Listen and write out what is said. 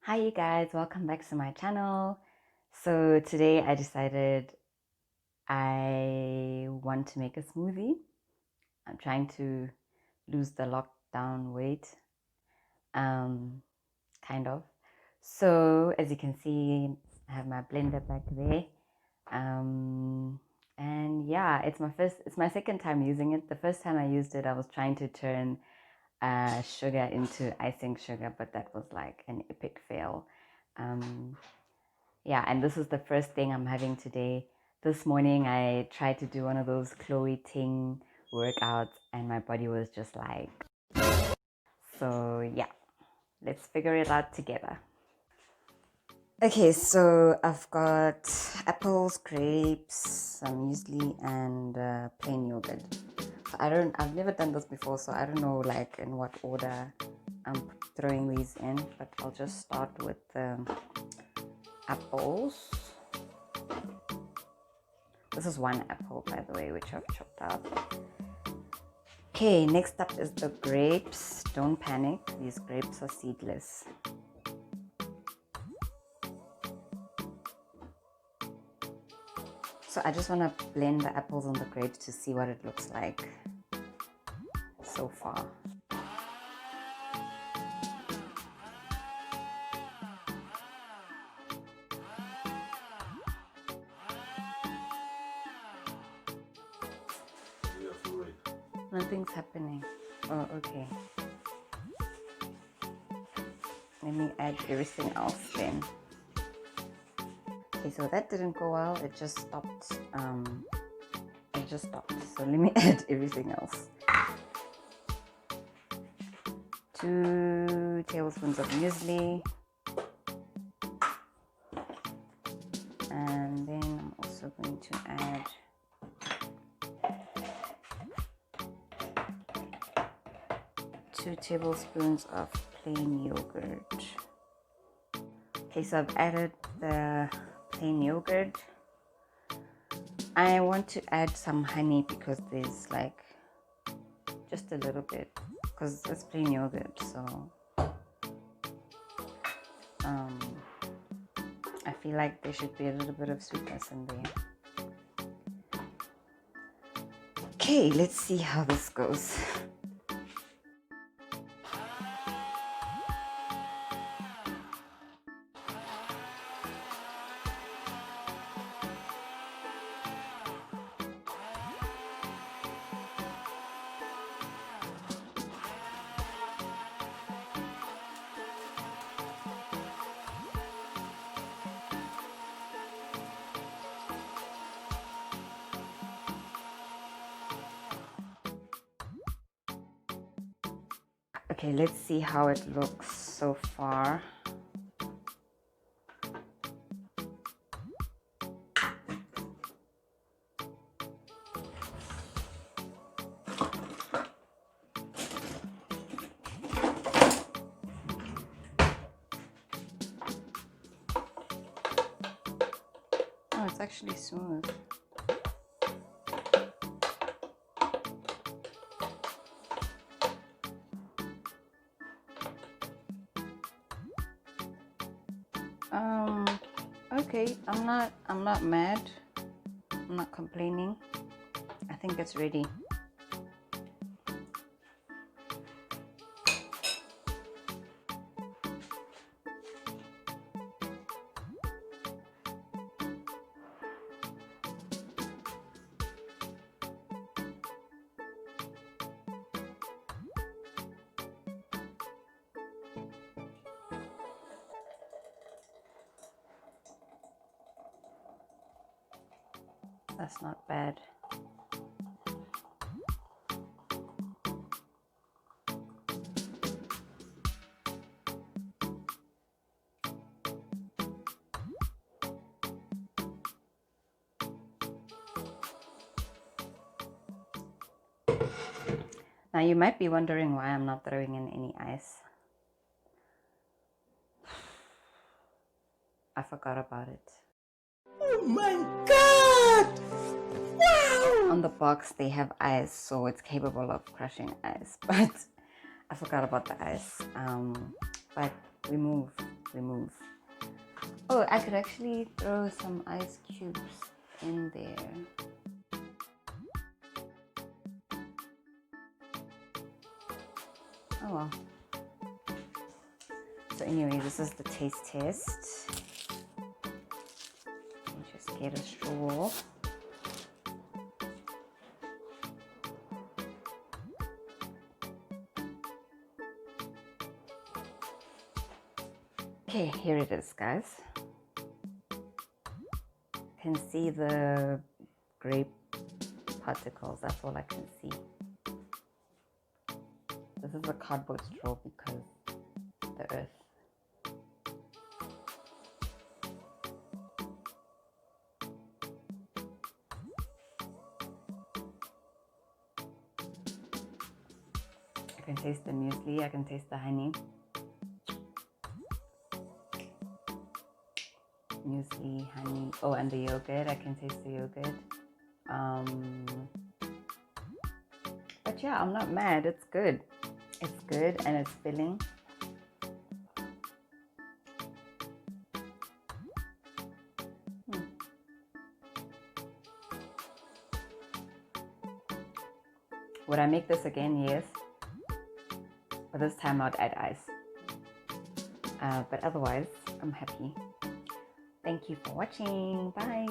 Hi you guys, welcome back to my channel. So today I decided I want to make a smoothie. I'm trying to lose the lockdown weight, kind of. So as you can see, I have my blender back there. And yeah, it's my second time using it. The first time I used it, I was trying to turn sugar into icing sugar, but that was like an epic fail. Yeah, and this is the first thing I'm having today. This morning I tried to do one of those Chloe Ting workouts and my body was just like, so yeah, let's figure it out together. Okay, so I've got apples, grapes, some muesli, and plain yogurt. So I've never done this before, so I don't know like in what order I'm throwing these in, but I'll just start with the apples. This is one apple, by the way, which I've chopped up. Okay, next up is the grapes. Don't panic, these grapes are seedless. So I just want to blend the apples and the grapes to see what it looks like so far. Nothing's happening. Oh, okay. Let me add everything else then. Okay, so that didn't go well. It just stopped. So let me add everything else. 2 tablespoons of muesli. And then I'm also going to add 2 tablespoons of plain yogurt. Okay, so I've added the plain yogurt. I want to add some honey because there's like just a little bit, because it's plain yogurt, so I feel like there should be a little bit of sweetness in there. Okay, let's see how this goes. Okay, let's see how it looks so far. Oh, it's actually smooth. Okay, I'm not mad. I'm not complaining. I think it's ready. That's not bad. Now you might be wondering why I'm not throwing in any ice. I forgot about it. Oh my god! Wow! On the box they have ice, so it's capable of crushing ice, but I forgot about the ice. But we move actually moves. Oh, I could actually throw some ice cubes in there. Oh well. So anyway, this is the taste test. Just get a straw. Okay, here it is, guys. You can see the grape particles. That's all I can see. This is a cardboard straw because the earth. I can taste the muesli. I can taste the honey. Muesli, honey. Oh, and the yogurt. I can taste the yogurt. But yeah, I'm not mad. It's good. It's good and it's filling. Would I make this again? Yes. But this time I'd add ice. But otherwise, I'm happy. Thank you for watching. Bye.